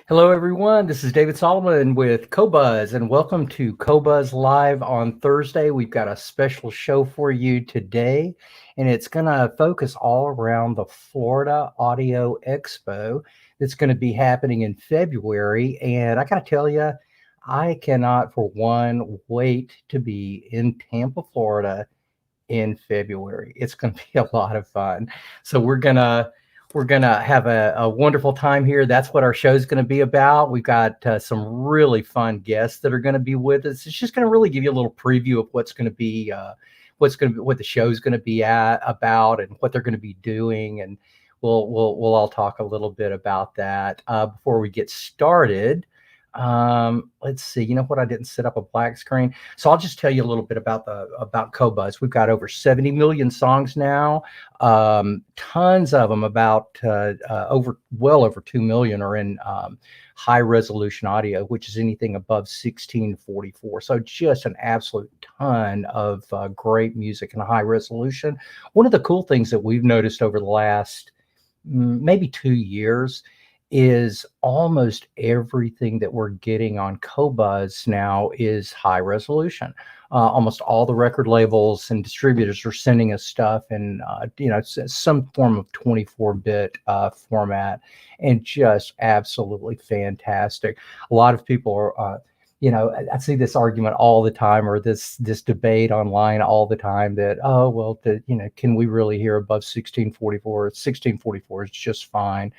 Hello, everyone. This is David Solomon with Qobuz, and welcome to Qobuz Live on Thursday. We've got a special show for you today, and it's going to focus all around the Florida Audio Expo that's going to be happening in February. And I got to tell you, I cannot, for one, wait to be in Tampa, Florida in February. It's going to be a lot of fun. So we're gonna have a wonderful time here. That's what our show is going to be about. We've got some really fun guests that are going to be with us. It's just going to really give you a little preview of what's going to be, what the show is going to be about, and what they're going to be doing. And we'll all talk a little bit about that before we get started. Let's see. You know what? I didn't set up a black screen, so I'll just tell you a little bit about Qobuz. We've got over 70 million songs now. Tons of them, about well over 2 million, are in high resolution audio, which is anything above 1644. So just an absolute ton of great music in high resolution. One of the cool things that we've noticed over the last maybe 2 years is almost everything that we're getting on Qobuz now is high resolution. Almost all the record labels and distributors are sending us stuff in, some form of 24-bit format, and just absolutely fantastic. A lot of people are, I see this argument all the time, or this debate online all the time that, oh, well, can we really hear above 1644? 1644 is just fine.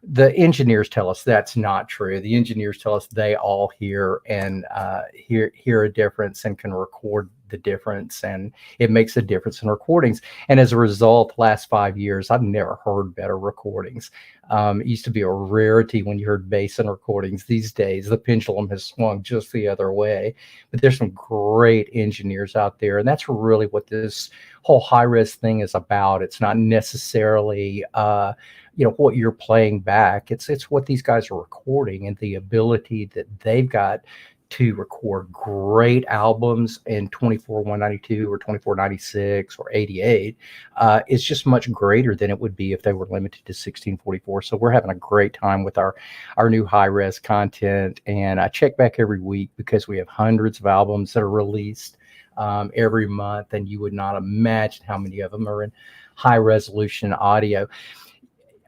The engineers tell us that's not true. The engineers tell us they all hear and hear a difference and can record the difference, and it makes a difference in recordings. And as a result, last 5 years, I've never heard better recordings. It used to be a rarity when you heard bass in recordings. These days, the pendulum has swung just the other way. But there's some great engineers out there, and that's really what this whole high-res thing is about. It's not necessarily what you're playing back. It's what these guys are recording, and the ability that they've got to record great albums in 24-192 or 24-96 or 88 is just much greater than it would be if they were limited to 1644. So we're having a great time with our new high-res content, and I check back every week because we have hundreds of albums that are released every month, and you would not imagine how many of them are in high-resolution audio.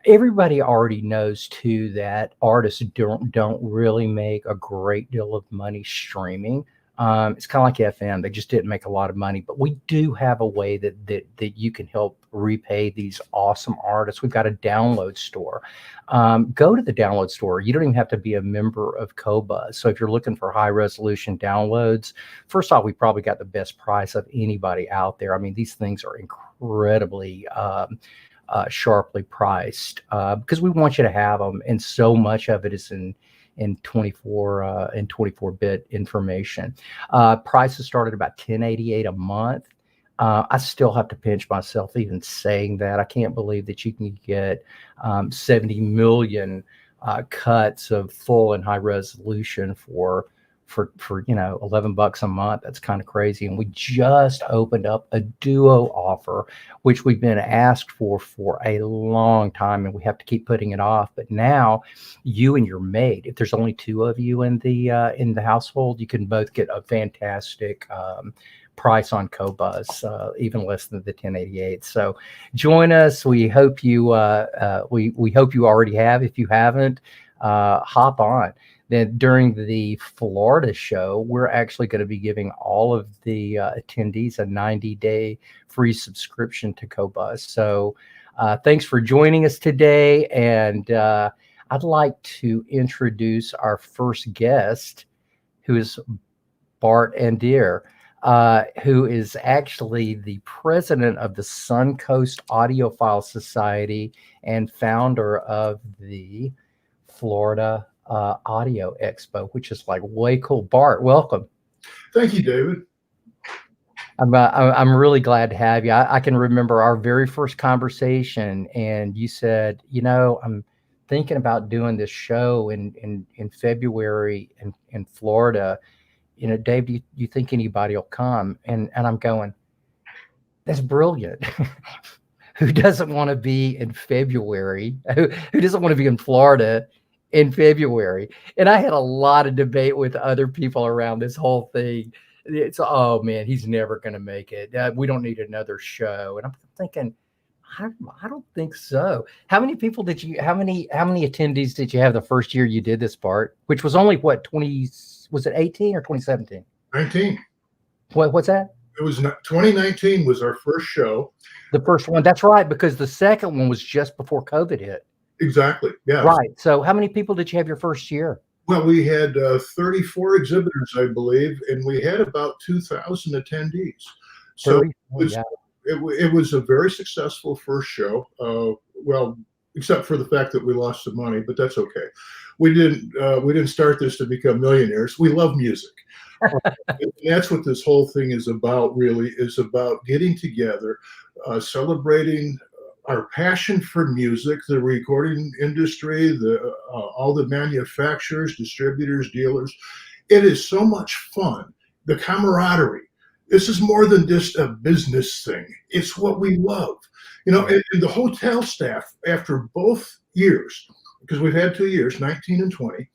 Everybody already knows too that artists don't really make a great deal of money streaming. It's kind of like FM; they just didn't make a lot of money. But we do have a way that you can help repay these awesome artists. We've got a download store. Go to the download store. You don't even have to be a member of Qobuz. So if you're looking for high resolution downloads, first off, we probably got the best price of anybody out there. I mean, these things are incredibly sharply priced because we want you to have them, and so much of it is in 24-bit information. Prices start at about $10.88 a month. I still have to pinch myself even saying that. I can't believe that you can get 70 million cuts of full and high resolution for $11 a month. That's kind of crazy. And we just opened up a duo offer, which we've been asked for a long time, and we have to keep putting it off. But now you and your mate, if there's only two of you in the household, you can both get a fantastic price on Qobuz, even less than the 1088. So join us. We hope you we hope you already have. If you haven't, hop on. Then during the Florida show, we're actually going to be giving all of the attendees a 90-day free subscription to Qobuz. So thanks for joining us today. And I'd like to introduce our first guest, who is Bart Andeer, who is actually the president of the Suncoast Audiophile Society and founder of the Florida Audio Expo, which is like way cool. Bart, welcome. Thank you, David. I'm really glad to have you. I can remember our very first conversation, and you said, I'm thinking about doing this show in February in Florida. Dave, do you think anybody will come? And I'm going, that's brilliant. Who doesn't want to be in February? Who doesn't want to be in Florida in February? And I had a lot of debate with other people around this whole thing. It's, oh man, he's never going to make it. We don't need another show. And I'm thinking, I don't think so. How many attendees did you have the first year you did this, Bart? Which was only what, was it 18 or 2017? 19. What's that? It was 2019 was our first show. The first one. That's right, because the second one was just before COVID hit. Exactly. Yeah. Right. So how many people did you have your first year? Well, we had 34 exhibitors, I believe, and we had about 2,000 attendees. So it was a very successful first show. Well, except for the fact that we lost some money, but that's okay. We didn't start this to become millionaires. We love music. And that's what this whole thing is about, really, is about getting together, celebrating our passion for music, the recording industry, all the manufacturers, distributors, dealers. It is so much fun. The camaraderie. This is more than just a business thing. It's what we love. And the hotel staff, after both years, because we've had 2 years, 19 and 20,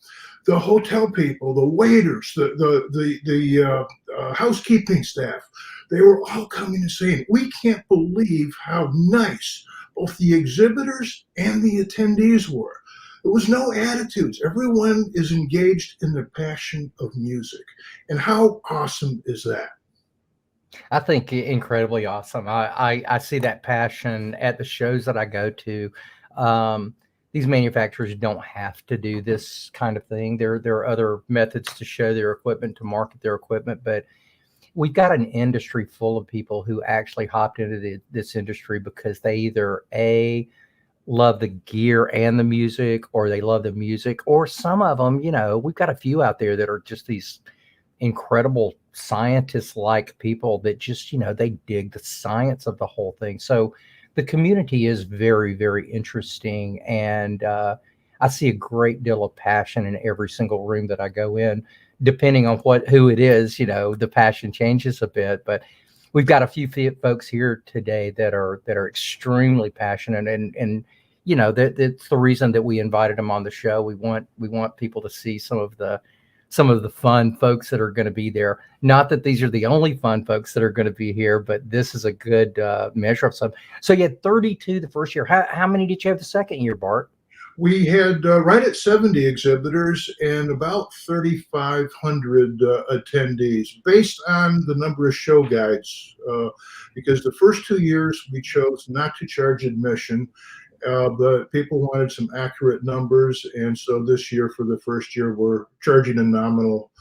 the hotel people, the waiters, the housekeeping staff, they were all coming and saying, we can't believe how nice both the exhibitors and the attendees were. There was no attitudes. Everyone is engaged in the passion of music. And how awesome is that? I think incredibly awesome. I see that passion at the shows that I go to. These manufacturers don't have to do this kind of thing. There are other methods to show their equipment, to market their equipment, but we've got an industry full of people who actually hopped into this industry because they either love the gear and the music, or they love the music, or some of them, we've got a few out there that are just these incredible scientist-like people that just, they dig the science of the whole thing. So the community is very, very interesting. And I see a great deal of passion in every single room that I go in. Depending on who it is, the passion changes a bit, but we've got a few folks here today that are extremely passionate, and that's the reason that we invited them on the show. We want people to see some of the fun folks that are going to be there. Not that these are the only fun folks that are going to be here, but this is a good measure of some. So you had 32 the first year. How many did you have the second year, Bart? We had right at 70 exhibitors and about 3,500 attendees, based on the number of show guides, because the first 2 years we chose not to charge admission, but people wanted some accurate numbers, and so this year, for the first year, we're charging a nominal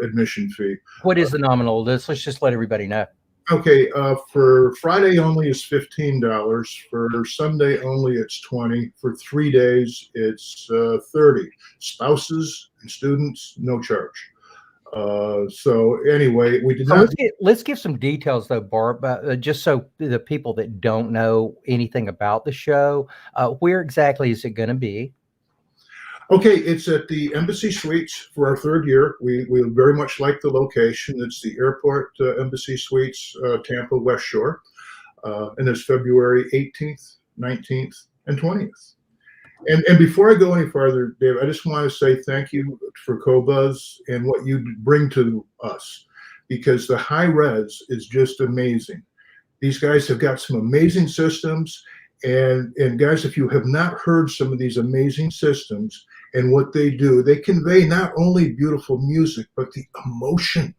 admission fee. What is the nominal? Let's just let everybody know. Okay, for Friday only is $15. For Sunday only it's $20. For 3 days it's $30. Spouses and students, no charge. So anyway, we did not. Let's give some details though, Bart, just so the people that don't know anything about the show, where exactly is it going to be? Okay, it's at the Embassy Suites for our third year. We very much like the location. It's the Airport Embassy Suites, Tampa, West Shore. And it's February 18th, 19th, and 20th. And before I go any farther, Dave, I just want to say thank you for Qobuz and what you bring to us, because the high res is just amazing. These guys have got some amazing systems. And guys, if you have not heard some of these amazing systems and what they do, they convey not only beautiful music, but the emotion.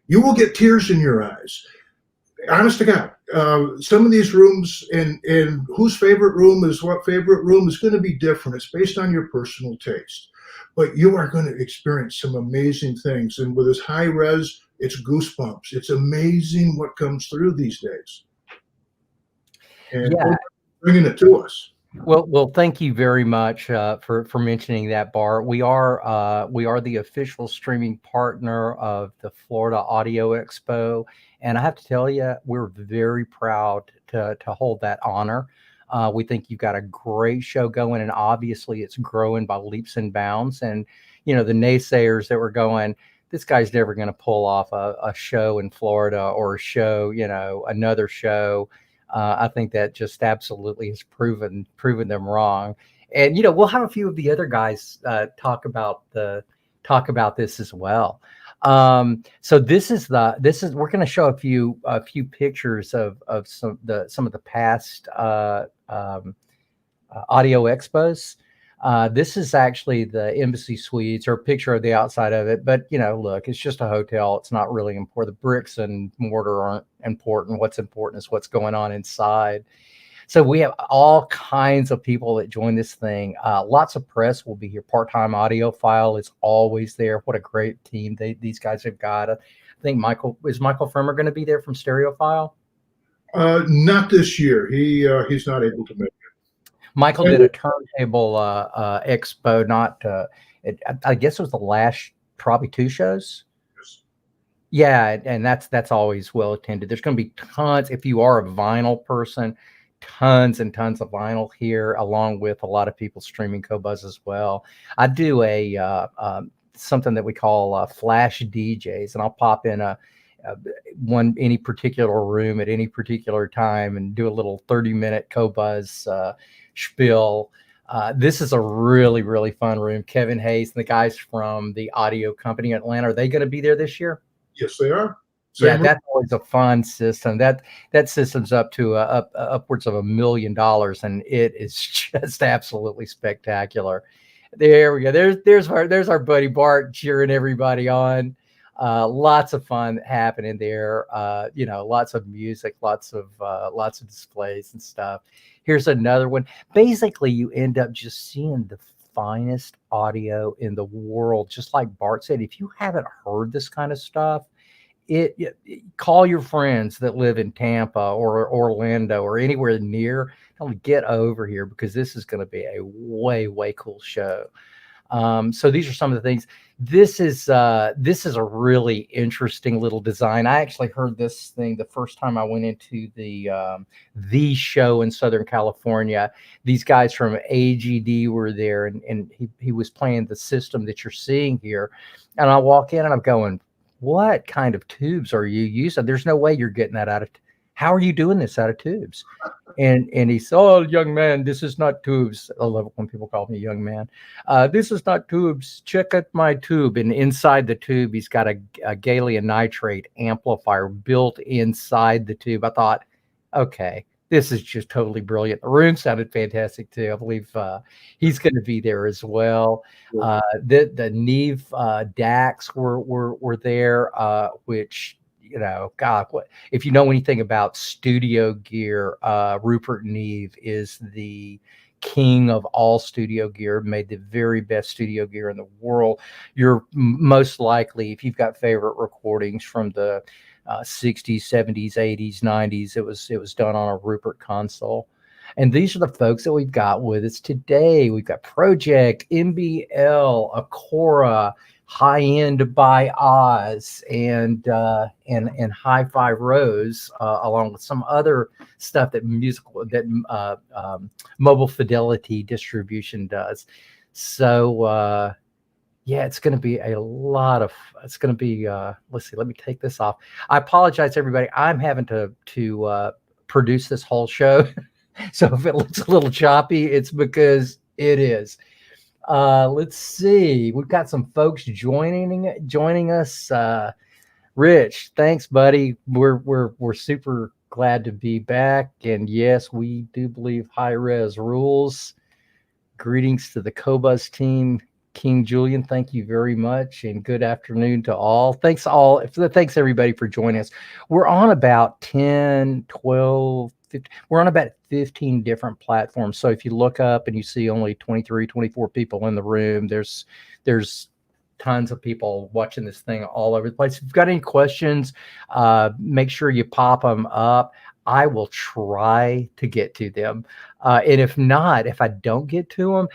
You will get tears in your eyes. Honest to God, some of these rooms and whose favorite room is what favorite room is going to be different. It's based on your personal taste. But you are going to experience some amazing things. And with this high res, it's goosebumps. It's amazing what comes through these days. And bringing it to us. Well, thank you very much for mentioning that, Bart. We are the official streaming partner of the Florida Audio Expo, and I have to tell you, we're very proud to hold that honor. We think you've got a great show going, and obviously, it's growing by leaps and bounds. And the naysayers that were going, this guy's never going to pull off a show in Florida or a show, another show. I think that just absolutely has proven them wrong. And we'll have a few of the other guys talk about this as well. So we're going to show a few pictures of some of the past audio expos. This is actually the Embassy Suites, or a picture of the outside of it. But look, it's just a hotel. It's not really important. The bricks and mortar aren't important. What's important is what's going on inside. So we have all kinds of people that join this thing. Lots of press will be here. Part-time audiophile is always there. What a great team these guys have got. I think Michael Fremer going to be there from Stereophile? Not this year. He's not able to make it. Michael did a turntable expo. I guess it was the last probably 2 shows. Yes. Yeah, and that's always well attended. There's going to be tons, if you are a vinyl person, tons and tons of vinyl here, along with a lot of people streaming Qobuz as well. I do something that we call flash DJs, and I'll pop in any particular room at any particular time and do a little 30-minute Qobuz spiel. This is a really, really fun room. Kevin Hayes and the guys from the audio company in Atlanta, are they going to be there this year? Yes, they are. Yeah, that's always a fun system. That system's up to upwards of $1 million, and it is just absolutely spectacular. There we go. There's our buddy Bart cheering everybody on. Lots of fun happening there. Lots of music, lots of displays and stuff. Here's another one. Basically, you end up just seeing the finest audio in the world. Just like Bart said, if you haven't heard this kind of stuff, call your friends that live in Tampa or Orlando or anywhere near. Tell them to get over here, because this is going to be a way cool show. So these are some of the things. This is a really interesting little design. I actually heard this thing the first time I went into the show in Southern California. These guys from AGD were there, and he was playing the system that you're seeing here. And I walk in and I'm going, what kind of tubes are you using? There's no way you're getting that out of. How are you doing this out of tubes? And he said, "Oh, young man, this is not tubes." I love it when people call me young man. This is not tubes. Check out my tube. And inside the tube, he's got a gallium nitrate amplifier built inside the tube. I thought, okay, this is just totally brilliant. The room sounded fantastic too. I believe he's going to be there as well. The Neve DACs were there, which, God, if you know anything about studio gear, Rupert Neve is the king of all studio gear, made the very best studio gear in the world. You're most likely, if you've got favorite recordings from the 60s, 70s, 80s, 90s, it was done on a Rupert console. And these are the folks that we've got with us today. We've got Pro-Ject, MBL, Acora, High End by Oz, and Hi-Fi Rose, along with some other stuff that Mobile Fidelity Distribution does. So yeah, it's going to be it's going to be, let's see, let me take this off. I apologize, everybody. I'm having to produce this whole show. So if it looks a little choppy, it's because it is. Let's see. We've got some folks joining us. Rich, thanks, buddy. We're super glad to be back. And yes, we do believe high res rules. Greetings to the Qobuz team. King Julian, thank you very much, and good afternoon to all. Thanks everybody for joining us. We're on about 10, 12, 15, we're on about 15 different platforms. So if you look up and you see only 23, 24 people in the room, there's tons of people watching this thing all over the place. If you've got any questions, make sure you pop them up. I will try to get to them. And if not, if I don't get to them,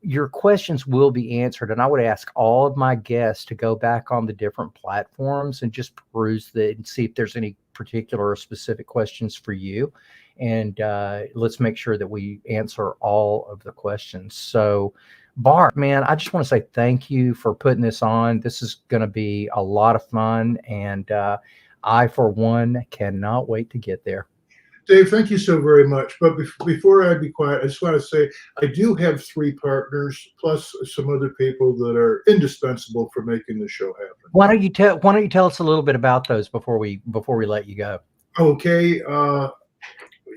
your questions will be answered. And I would ask all of my guests to go back on the different platforms and just peruse and see if there's any particular or specific questions for you. And let's make sure that we answer all of the questions. So, Bart, man, I just want to say thank you for putting this on. This is going to be a lot of fun. And I, for one, cannot wait to get there. Dave, thank you so very much. But before I be quiet, I just want to say I do have 3 partners plus some other people that are indispensable for making the show happen. Why don't you tell us a little bit about those before we let you go? Okay.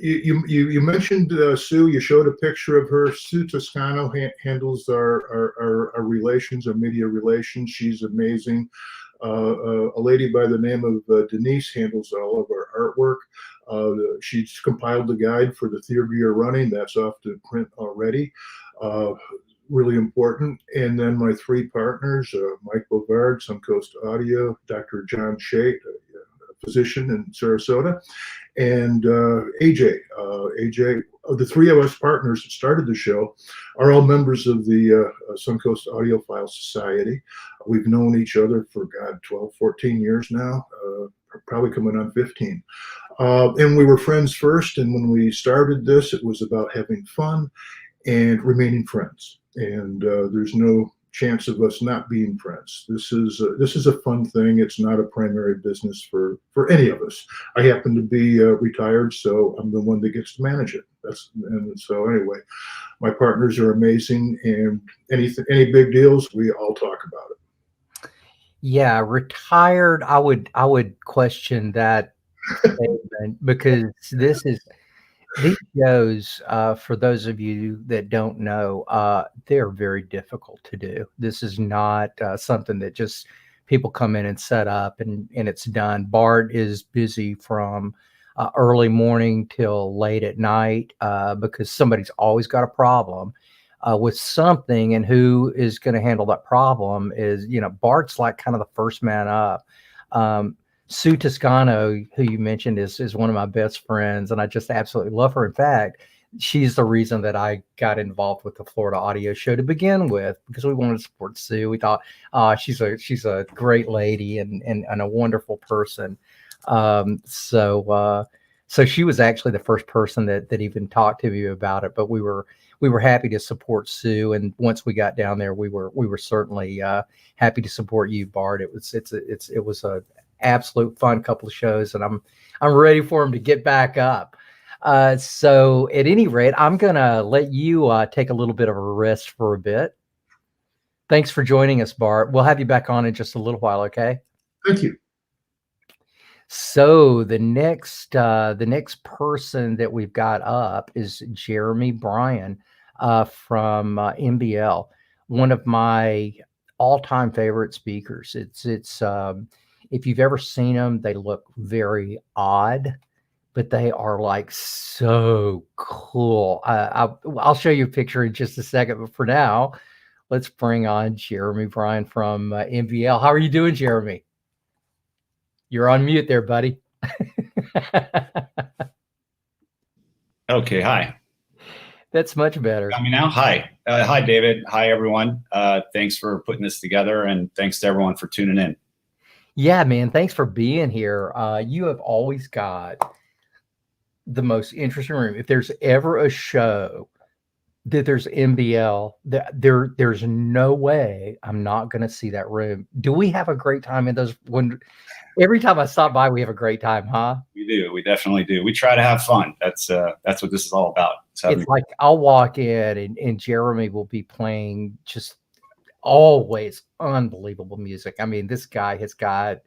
You mentioned Sue. You showed a picture of her. Sue Toscano handles our relations, our media relations. She's amazing. A lady by the name of Denise handles all of our artwork. She's compiled the guide for the theater you're running. That's off to print already. Really important. And then my 3 partners, Mike Bovard, Suncoast Audio, Dr. John Shea, a physician in Sarasota, and AJ. AJ, the 3 of us partners that started the show are all members of the Suncoast Audiophile Society. We've known each other for, 12, 14 years now, probably coming on 15. And we were friends first. And when we started this, it was about having fun and remaining friends. And there's no chance of us not being friends. This is a fun thing. It's not a primary business for any of us. I happen to be retired, so I'm the one that gets to manage it. And so anyway, my partners are amazing, and any big deals, we all talk about it. Yeah, retired. I would question that statement because these shows, for those of you that don't know, they're very difficult to do. This is not something that just people come in and set up and it's done. Bart is busy from early morning till late at night because somebody's always got a problem with something, and who is going to handle that problem is, Bart's like kind of the first man up. Sue Toscano, who you mentioned, is one of my best friends, and I just absolutely love her. In fact, she's the reason that I got involved with the Florida Audio Show to begin with, because we wanted to support Sue. We thought she's a great lady and a wonderful person. So she was actually the first person that even talked to me about it. But we were happy to support Sue, and once we got down there, we were certainly happy to support you, Bart. It was a absolute fun couple of shows, and I'm ready for them to get back up. So at any rate, I'm gonna let you take a little bit of a rest for a bit. Thanks for joining us, Bart. We'll have you back on in just a little while. Okay. Thank you. So the next person that we've got up is Jeremy Bryan from MBL, one of my all-time favorite speakers. It's if you've ever seen them, they look very odd, but they are like so cool. I'll show you a picture in just a second, but for now, let's bring on Jeremy Bryan from MBL. How are you doing, Jeremy? You're on mute there, buddy. Okay, hi. That's much better. Got me now? Hi. Hi, David. Hi, everyone. Thanks for putting this together, and thanks to everyone for tuning in. Yeah, man. Thanks for being here. You have always got the most interesting room. If there's ever a show that there's MBL, there's no way I'm not going to see that room. Do we have a great time in those? Every time I stop by, we have a great time, huh? We do. We definitely do. We try to have fun. That's what this is all about. It's like I'll walk in and Jeremy will be playing just always unbelievable music. I mean, this guy has got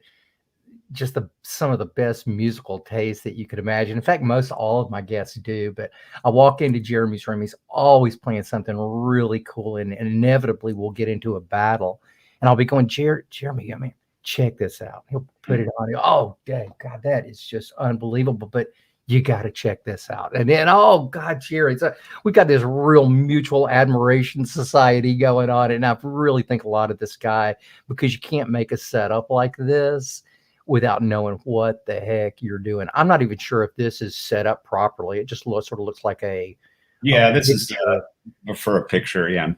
just some of the best musical taste that you could imagine. In fact, most all of my guests do. But I walk into Jeremy's room, he's always playing something really cool, and inevitably we'll get into a battle. And I'll be going, Jeremy, I mean, check this out. He'll put it on. Oh, dang, God, that is just unbelievable. But you got to check this out. And then, oh, God, Jerry, we got this real mutual admiration society going on. And I really think a lot of this guy, because you can't make a setup like this without knowing what the heck you're doing. I'm not even sure if this is set up properly. It just sort of looks like this is for a picture. Yeah.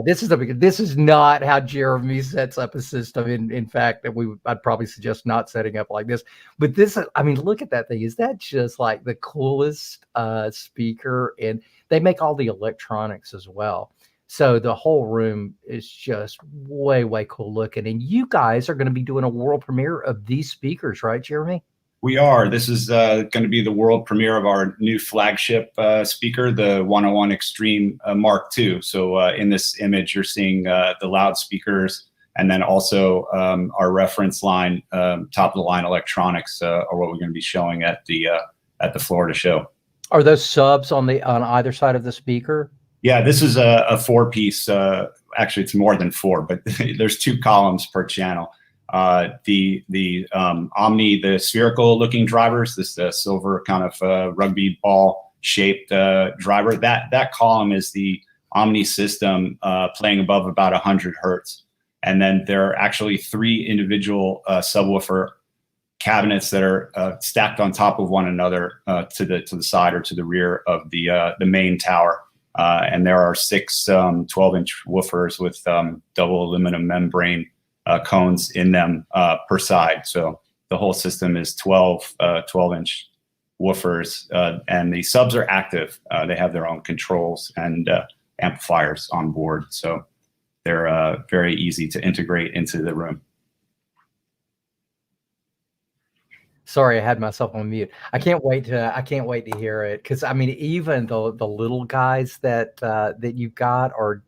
This is not how Jeremy sets up a system. In fact, I'd probably suggest not setting up like this. But this, I mean, look at that thing. Is that just like the coolest speaker? And they make all the electronics as well. So the whole room is just way, way cool looking. And you guys are going to be doing a world premiere of these speakers, right, Jeremy? We are. This is going to be the world premiere of our new flagship speaker, the 101 Extreme Mark II. So in this image, you're seeing the loudspeakers, and then also our reference line, top of the line electronics are what we're going to be showing at the Florida show. Are those subs on either side of the speaker? Yeah, this is a four-piece. Actually, it's more than four, but there's 2 columns per channel. The Omni, the spherical looking drivers, this silver kind of rugby ball shaped driver, that column is the Omni system playing above about 100 hertz. And then there are actually 3 individual subwoofer cabinets that are stacked on top of one another to the side or to the rear of the main tower. And there are 6 12-inch woofers with double aluminum membrane cones in them per side. So the whole system is 12-inch woofers, and the subs are active. They have their own controls and amplifiers on board. So they're very easy to integrate into the room. Sorry, I had myself on mute. I can't wait to hear it, because I mean, even the little guys that you've got are,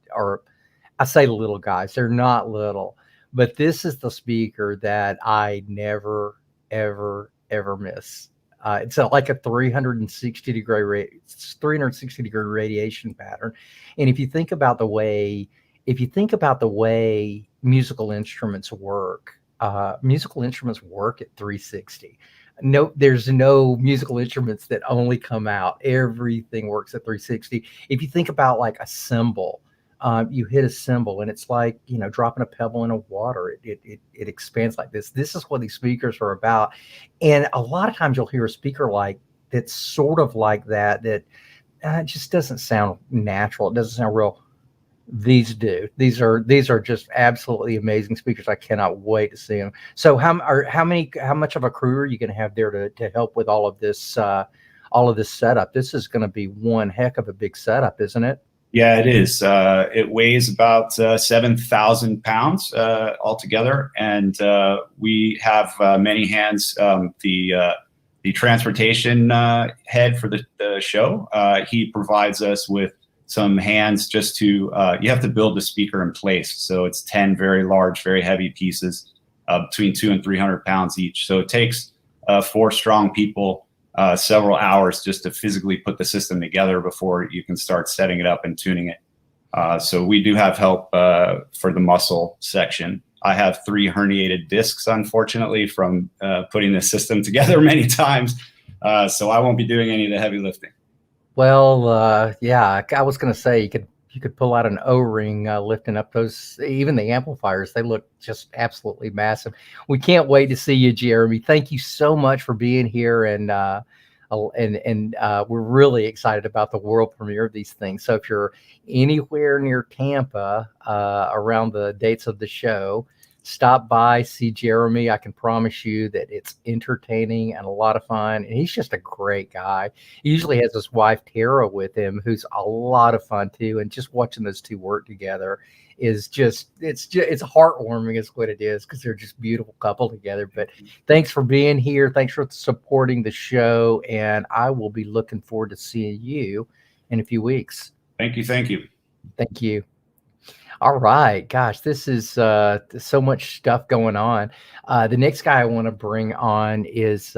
I say little guys, they're not little. But this is the speaker that I never, ever, ever miss. It's like a 360 degree radiation pattern. And if you think about the way musical instruments work at 360. No, there's no musical instruments that only come out. Everything works at 360. If you think about like a cymbal, you hit a cymbal and it's like, dropping a pebble in a water. It expands like this. This is what these speakers are about. And a lot of times you'll hear a speaker that's sort of like that it just doesn't sound natural. It doesn't sound real. These do. These are just absolutely amazing speakers. I cannot wait to see them. So how much of a crew are you going to have there to help with all of this setup? This is going to be one heck of a big setup, isn't it? Yeah, it is. It weighs about 7,000 pounds altogether, and we have many hands. The transportation head for the show, he provides us with some hands just to. You have to build the speaker in place, so it's 10 very large, very heavy pieces, between 200 and 300 pounds each. So it takes 4 strong people. Several hours just to physically put the system together before you can start setting it up and tuning it. So we do have help for the muscle section. I have 3 herniated discs, unfortunately, from putting the system together many times. So I won't be doing any of the heavy lifting. Well, yeah, I was going to say you could pull out an O-ring lifting up those, even the amplifiers. They look just absolutely massive. We can't wait to see you, Jeremy. Thank you so much for being here, and we're really excited about the world premiere of these things. So if you're anywhere near Tampa around the dates of the show, stop by, see Jeremy. I can promise you that it's entertaining and a lot of fun. And he's just a great guy. He usually has his wife, Tara, with him, who's a lot of fun too. And just watching those two work together is it's heartwarming is what it is, because they're just beautiful couple together. But thanks for being here. Thanks for supporting the show. And I will be looking forward to seeing you in a few weeks. Thank you. Thank you. Thank you. All right, gosh, this is so much stuff going on. The next guy I want to bring on is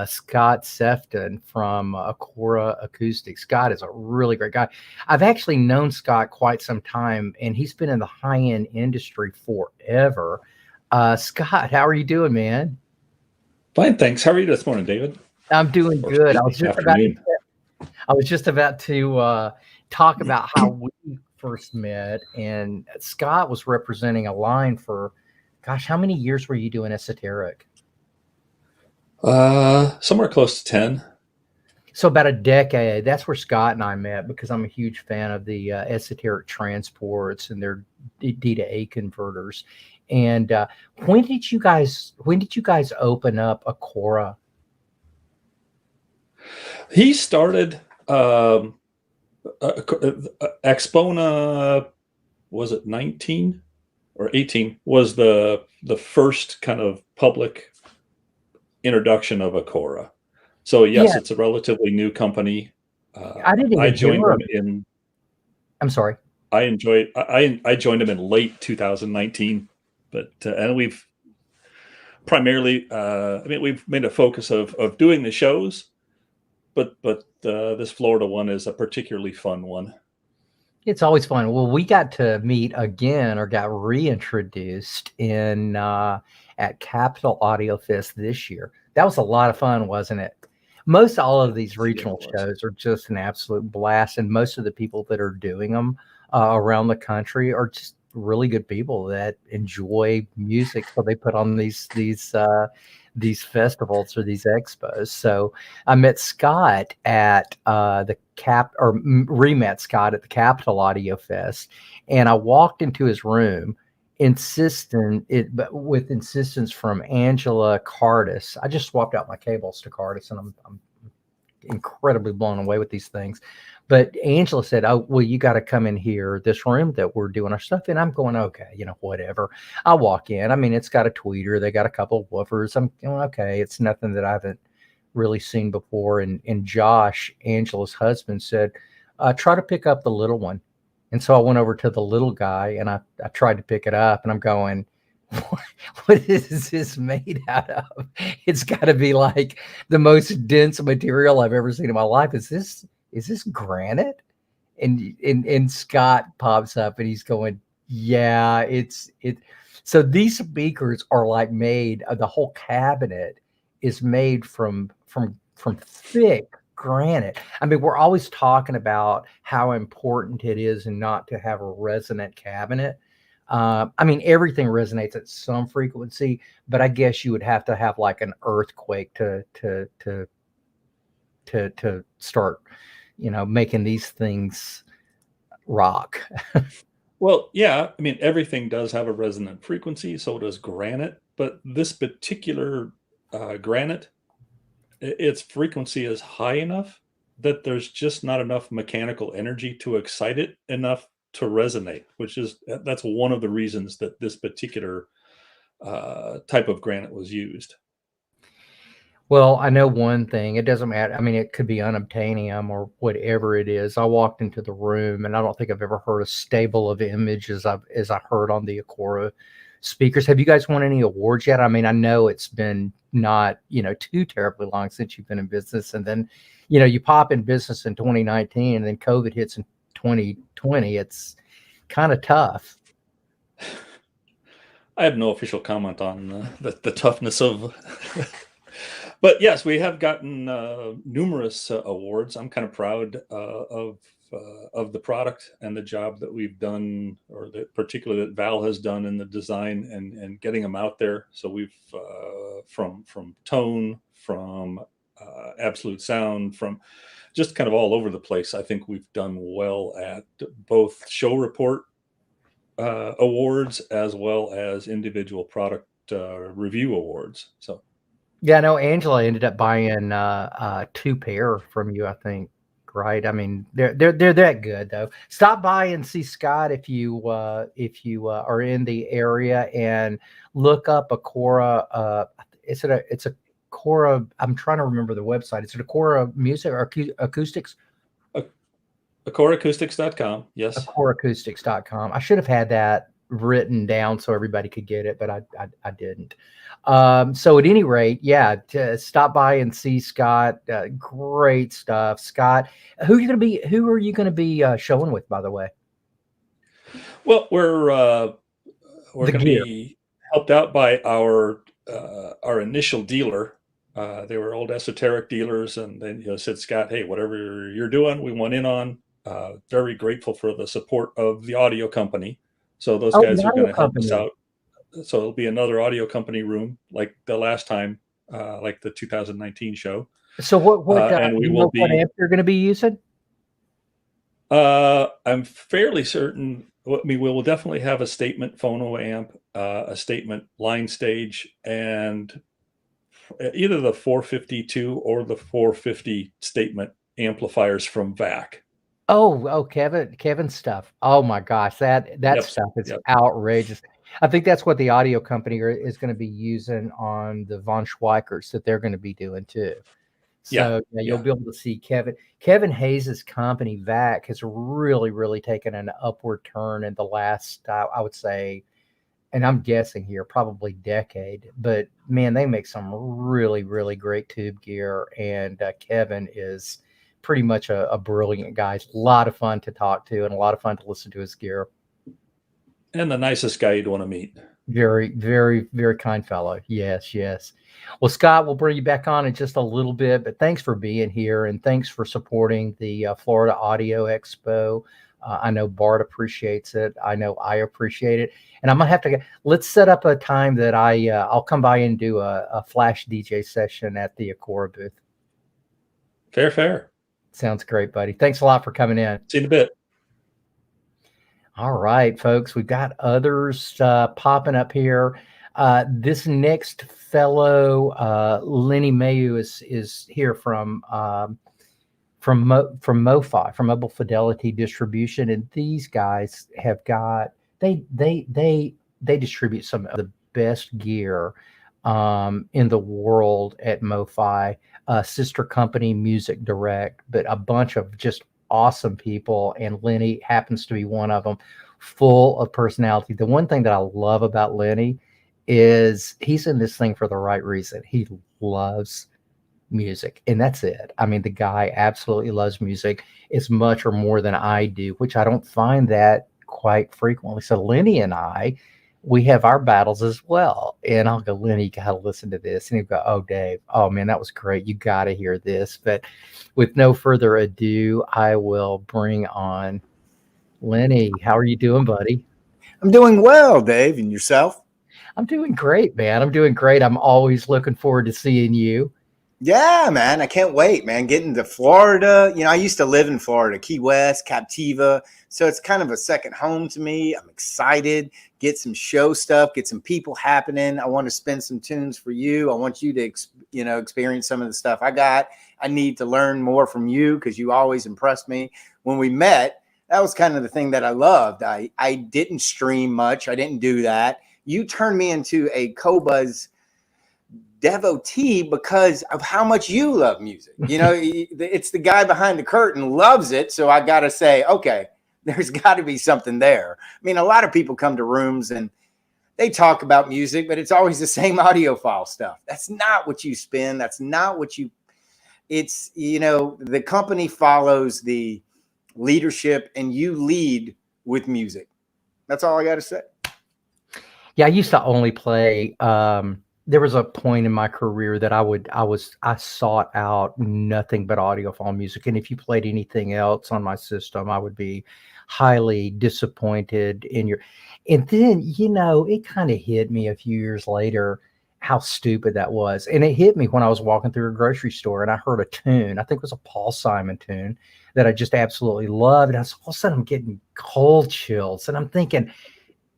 Scott Sefton from Acora Acoustics. Scott is a really great guy. I've actually known Scott quite some time, and he's been in the high-end industry forever. Scott, how are you doing, man? Fine, thanks. How are you this morning, David? I'm doing good. I was just about to talk about how we first met, and Scott was representing a line for, gosh, how many years were you doing esoteric? Somewhere close to 10. So about a decade. That's where Scott and I met because I'm a huge fan of the esoteric transports and their D to A converters. And when did you guys open up Acora? He started Expona, was it 19 or 18? Was the first kind of public introduction of Acora. So yes, it's a relatively new company. I didn't even joined them in. I'm sorry. I joined them in late 2019, but and we've primarily, we've made a focus of doing the shows, but this Florida one is a particularly fun one. It's always fun. Well, we got to meet again, or got reintroduced in at Capitol Audio Fest this year. That was a lot of fun, wasn't it? Most all of these regional shows are just an absolute blast, and most of the people that are doing them around the country are just really good people that enjoy music. So they put on these festivals or these expos. So I met Scott at re-met Scott at the Capitol Audio Fest, and I walked into his room with insistence from Angela Cardis. I just swapped out my cables to Cardis, and I'm incredibly blown away with these things. But Angela said, "Oh, well, you got to come in here, this room that we're doing our stuff in." I'm going, okay, whatever. I walk in. I mean, it's got a tweeter. They got a couple of woofers. I'm going, okay, it's nothing that I haven't really seen before. And Josh, Angela's husband, said, try to pick up the little one. And so I went over to the little guy and I tried to pick it up, and I'm going, what is this made out of? It's got to be like the most dense material I've ever seen in my life. Is this granite? And Scott pops up and he's going, yeah, it. So these speakers are like made, the whole cabinet is made from thick granite. I mean, we're always talking about how important it is and not to have a resonant cabinet. I mean, everything resonates at some frequency, but I guess you would have to have like an earthquake to start, making these things rock. Well, yeah, I mean, everything does have a resonant frequency, so does granite, but this particular granite, its frequency is high enough that there's just not enough mechanical energy to excite it enough to resonate, that's one of the reasons that this particular type of granite was used. Well, I know one thing. It doesn't matter. I mean, it could be unobtainium or whatever it is. I walked into the room, and I don't think I've ever heard a stable of image as I heard on the Acora speakers. Have you guys won any awards yet? I mean, I know it's been not, too terribly long since you've been in business, and then, you pop in business in 2019, and then COVID hits in 2020. It's kind of tough. I have no official comment on the toughness of. But yes, we have gotten numerous awards. I'm kind of proud of the product and the job that we've done, or particularly that Val has done in the design and getting them out there. So we've from tone, from absolute sound, from just kind of all over the place. I think we've done well at both show report awards as well as individual product review awards. So. Yeah, I know Angela ended up buying 2 pair from you, I think. Right? I mean, they're that good though. Stop by and see Scott if you are in the area, and look up Acora. It's Acora. I'm trying to remember the website. Is it Acora Music or Acoustics? AcoraAcoustics.com. Yes. AcoraAcoustics.com. I should have had that written down so everybody could get it, but I didn't. So at any rate, yeah, stop by and see Scott. Great stuff, Scott. Who are you going to be showing with, by the way? Well, we're going to be helped out by our initial dealer. They were old esoteric dealers, and then said, Scott, hey, whatever you're doing, we want in on. Very grateful for the support of the audio company. So those guys are going to help us out. So it'll be another audio company room like the last time. like the 2019 show. So what And we you will know what be. amp you're going to be using? I'm fairly certain. I mean, we will definitely have a statement phono amp, a statement line stage, and either the 452 or the 450 statement amplifiers from VAC. Oh, Kevin's stuff. Oh my gosh, that Yep. stuff is Yep. outrageous. I think that's what the audio company is going to be using on the Von Schweikers that they're going to be doing too. So yeah, you'll be able to see Kevin Hayes's company VAC has really taken an upward turn in the last I would say, and I'm guessing here probably decade. But man, they make some really great tube gear, and Kevin is pretty much a brilliant guy. It's a lot of fun to talk to and a lot of fun to listen to his gear. And the nicest guy you'd want to meet. Very kind fellow. Yes. Well, Scott, we'll bring you back on in just a little bit, but thanks for being here and thanks for supporting the Florida Audio Expo. I know Bart appreciates it. I know I appreciate it. And I'm going to have to, let's set up a time that I'll come by and do a flash DJ session at the Acora booth. Fair. Sounds great, buddy. Thanks a lot for coming in. See you in a bit. All right, folks, we've got others popping up here. This next fellow, Lenny Mayeux, is here from MoFi, from Mobile Fidelity Distribution, and these guys have got they distribute some of the best gear in the world at MoFi. Sister company Music Direct, but a bunch of just awesome people, and Lenny happens to be one of them, full of personality. The one thing that I love about Lenny is he's in this thing for the right reason. He loves music, and that's it. I mean, the guy absolutely loves music as much or more than I do, which I don't find that quite frequently. So Lenny and I, we have our battles as well. And I'll go, Lenny, you gotta listen to this. And he'll go, oh, Dave, oh man, that was great. You gotta hear this. But with no further ado, I will bring on Lenny. How are you doing, buddy? I'm doing well, Dave. And yourself? I'm doing great, man. I'm doing great. I'm always looking forward to seeing you. Yeah, man. I can't wait, man. Getting to Florida. You know, I used to live in Florida, Key West, Captiva. So it's kind of a second home to me. I'm excited. Get some show stuff, get some people happening. I want to spin some tunes for you. I want you to, experience some of the stuff I got. I need to learn more from you because you always impressed me. When we met, that was kind of the thing that I loved. I didn't stream much. I didn't do that. You turned me into a Qobuz devotee because of how much you love music. You know, it's the guy behind the curtain loves it. So I got to say, okay, there's got to be something there. I mean, a lot of people come to rooms and they talk about music, but it's always the same audiophile stuff. That's not what you spin. That's not what it's, the company follows the leadership and you lead with music. That's all I got to say. Yeah, I used to only play, there was a point in my career that I sought out nothing but audiophile music. And if you played anything else on my system, I would be highly disappointed in your, and then, it kind of hit me a few years later how stupid that was. And it hit me when I was walking through a grocery store and I heard a tune. I think it was a Paul Simon tune that I just absolutely loved. And all of a sudden I'm getting cold chills and I'm thinking,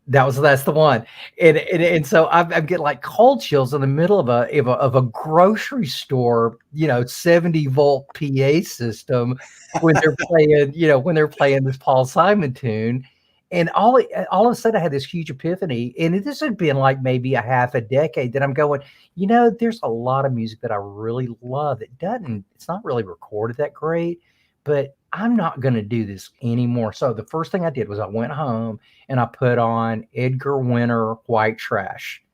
that's the one. And so I'm getting like cold chills in the middle of a grocery store, 70 volt PA system when they're playing this Paul Simon tune. And all of a sudden I had this huge epiphany, and this had been like maybe a half a decade that I'm going, there's a lot of music that I really love. It's not really recorded that great, but I'm not going to do this anymore. So the first thing I did was I went home and I put on Edgar Winter White Trash.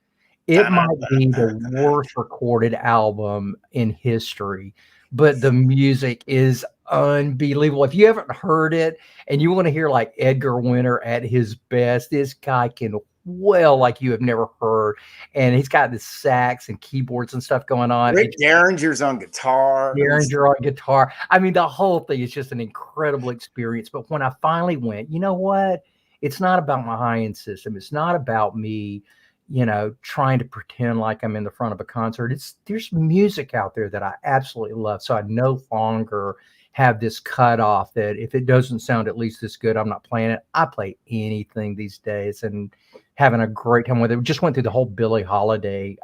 It might be the worst recorded album in history, but the music is unbelievable. If you haven't heard it and you want to hear like Edgar Winter at his best, this guy can wail like you have never heard. And he's got the sax and keyboards and stuff going on. Rick Derringer's on guitar. I mean, the whole thing is just an incredible experience. But when I finally went, you know what? It's not about my high-end system. It's not about me, trying to pretend like I'm in the front of a concert. There's music out there that I absolutely love. So I no longer have this cutoff that if it doesn't sound at least this good, I'm not playing it. I play anything these days and having a great time with it. We just went through the whole Billie Holiday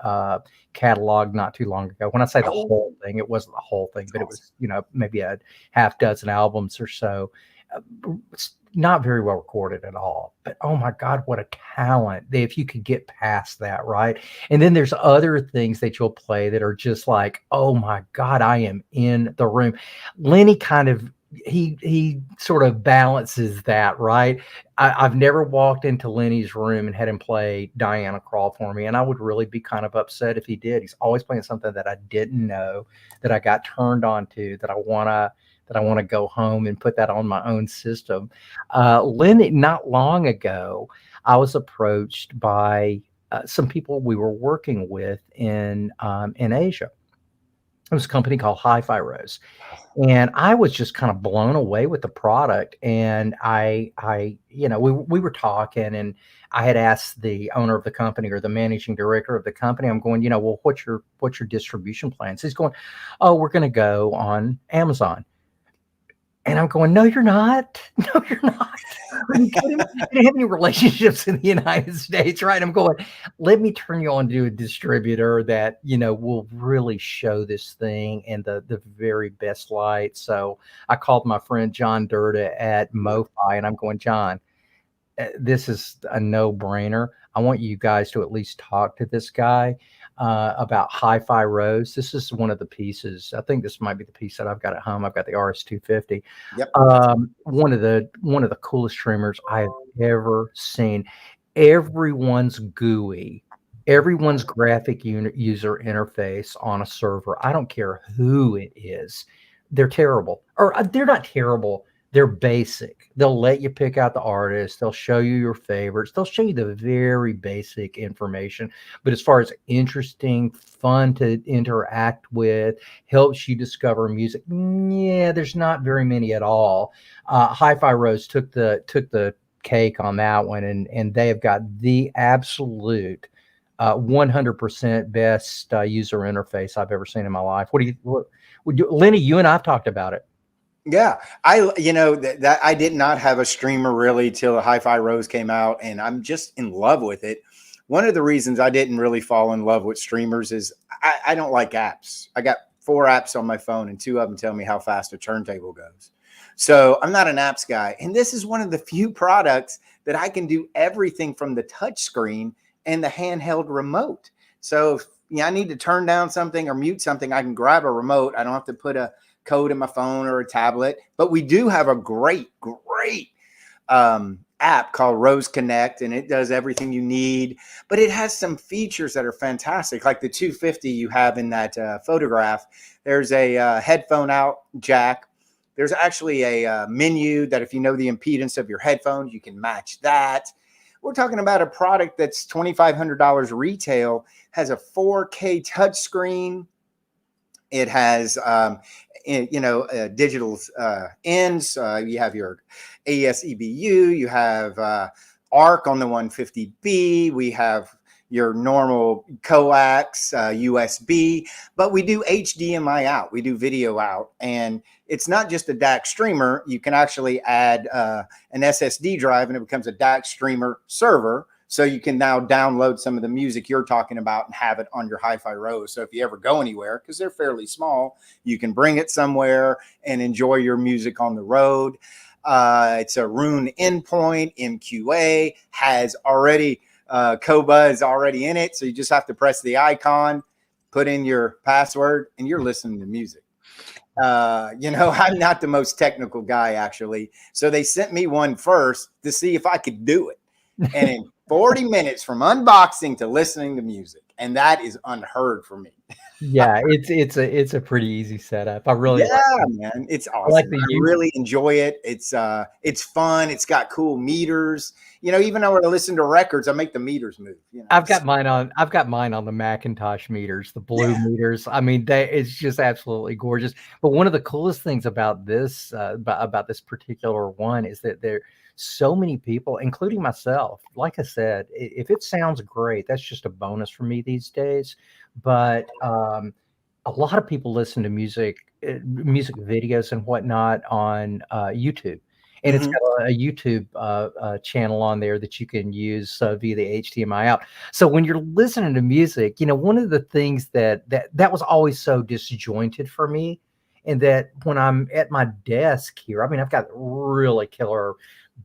catalog not too long ago. When I say the whole thing, it wasn't the whole thing, but it was, maybe a half dozen albums or so. It's not very well recorded at all, but oh my God, what a talent if you could get past that, right? And then there's other things that you'll play that are just like, oh my God, I am in the room. Lenny kind of, he sort of balances that, right? I've never walked into Lenny's room and had him play Diana Krall for me, and I would really be kind of upset if he did. He's always playing something that I didn't know, that I got turned on to, that I want to go home and put that on my own system. Lenny, not long ago, I was approached by some people we were working with in Asia. It was a company called Hi-Fi Rose. And I was just kind of blown away with the product. And we were talking, and I had asked the owner of the company or the managing director of the company, I'm going, well, what's your distribution plans? He's going, oh, we're going to go on Amazon. And I'm going, no, you're not. No, you're not. You didn't have any relationships in the United States, right? I'm going, let me turn you on to a distributor that, will really show this thing in the very best light. So I called my friend John Durda at MoFi, and I'm going, John, this is a no-brainer. I want you guys to at least talk to this guy about Hi-Fi Rose. This is one of the pieces. I think this might be the piece that I've got at home. I've got the Aries 250. Yep. One of the coolest streamers I have ever seen. Everyone's GUI, everyone's graphic user interface on a server. I don't care who it is. They're terrible, or they're not terrible. They're basic. They'll let you pick out the artist. They'll show you your favorites. They'll show you the very basic information. But as far as interesting, fun to interact with, helps you discover music, there's not very many at all. Hi-Fi Rose took the cake on that one, and they have got the absolute 100% best user interface I've ever seen in my life. Lenny, you and I've talked about it. Yeah, that I did not have a streamer really till Hi-Fi Rose came out, and I'm just in love with it. One of the reasons I didn't really fall in love with streamers is I don't like apps. I got 4 apps on my phone, and 2 of them tell me how fast a turntable goes. So I'm not an apps guy, and this is one of the few products that I can do everything from the touch screen and the handheld remote. So if I need to turn down something or mute something, I can grab a remote. I don't have to put a code in my phone or a tablet, but we do have a great app called Rose Connect, and it does everything you need, but it has some features that are fantastic. Like the 250 you have in that photograph, there's a headphone out jack. There's actually a menu that if you know the impedance of your headphones, you can match that. We're talking about a product that's $2,500 retail, has a 4K touchscreen. It has, digital ends. You have your AES-EBU. You have ARC on the 150B. We have your normal coax, USB, but we do HDMI out. We do video out, and it's not just a DAC streamer. You can actually add an SSD drive, and it becomes a DAC streamer server. So you can now download some of the music you're talking about and have it on your Hi-Fi Rose. So if you ever go anywhere, because they're fairly small, you can bring it somewhere and enjoy your music on the road. It's a Roon endpoint, MQA, has already Qobuz already in it. So you just have to press the icon, put in your password, and you're listening to music. I'm not the most technical guy, actually. So they sent me one first to see if I could do it. And in 40 minutes from unboxing to listening to music, and that is unheard for me. Yeah, it's a pretty easy setup. I really like it. Man, it's awesome. I really enjoy it. It's fun. It's got cool meters. Even though when I listen to records, I make the meters move. I've got mine on the Macintosh meters, the blue meters. I mean, it's just absolutely gorgeous. But one of the coolest things about this particular one is that so many people, including myself, like I said, if it sounds great, that's just a bonus for me these days. But a lot of people listen to music videos and whatnot on YouTube. And it's got a YouTube channel on there that you can use via the HDMI out. So when you're listening to music, one of the things that was always so disjointed for me, and that when I'm at my desk here, I mean, I've got really killer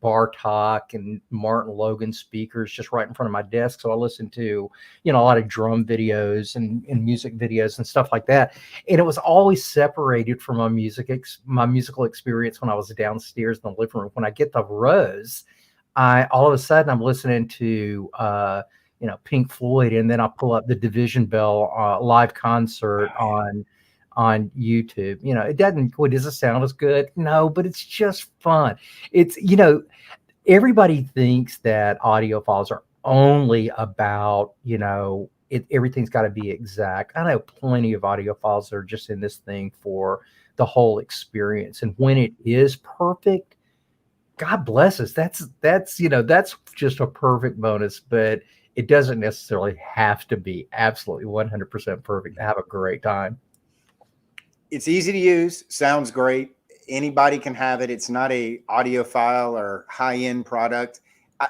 Bartok and Martin Logan speakers just right in front of my desk. So I listen to, a lot of drum videos and music videos and stuff like that. And it was always separated from my musical experience when I was downstairs in the living room. When I get the rows, all of a sudden I'm listening to, Pink Floyd, and then I pull up the Division Bell live concert on YouTube. Does it sound as good? No, but it's just fun. It's, everybody thinks that audiophiles are only about, everything's got to be exact. I know plenty of audiophiles that are just in this thing for the whole experience. And when it is perfect, God bless us. That's just a perfect bonus, but it doesn't necessarily have to be absolutely 100% perfect to have a great time. It's easy to use, sounds great. Anybody can have it. It's not a audiophile or high-end product.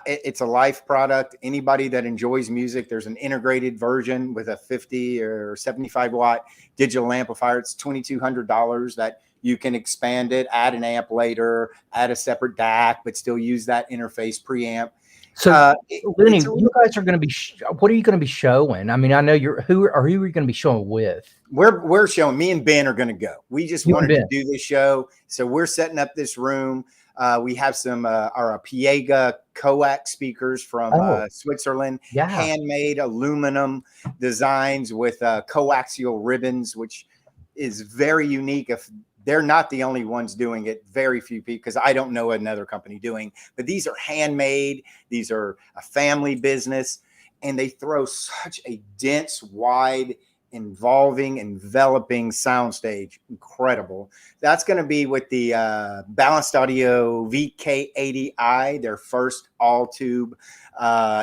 It's a life product. Anybody that enjoys music, there's an integrated version with a 50 or 75 watt digital amplifier. It's $2,200 that you can expand it, add an amp later, add a separate DAC, but still use that interface preamp. So, Lenny, you guys are going to be, what are you going to be showing? I mean, I know who are you going to be showing with? We're showing, me and Ben are going to go. We just wanted to do this show. So we're setting up this room. We have some, our Piega coax speakers from Switzerland, handmade aluminum designs with coaxial ribbons, which is very unique. If they're not the only ones doing it, very few people, because I don't know another company doing, but these are handmade. These are a family business, and they throw such a dense, wide, enveloping soundstage. Incredible. That's going to be with the Balanced Audio VK80i, their first all tube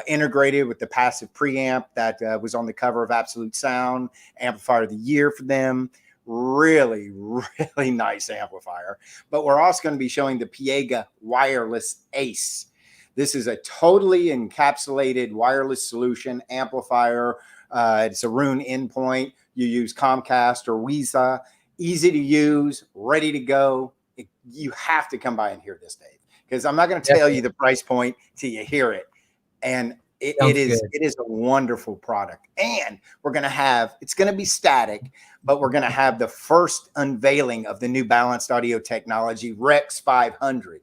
integrated with the passive preamp that was on the cover of Absolute Sound, Amplifier of the Year for them. Really, really nice amplifier. But we're also going to be showing the Piega Wireless Ace. This is a totally encapsulated wireless solution amplifier. It's a Rune endpoint. You use Comcast or Weeza. Easy to use, ready to go. You have to come by and hear this, Dave, because I'm not going to tell you the price point till you hear it. And it is a wonderful product. And we're going to have, it's going to be static, but we're going to have the first unveiling of the new Balanced Audio technology, Rex 500.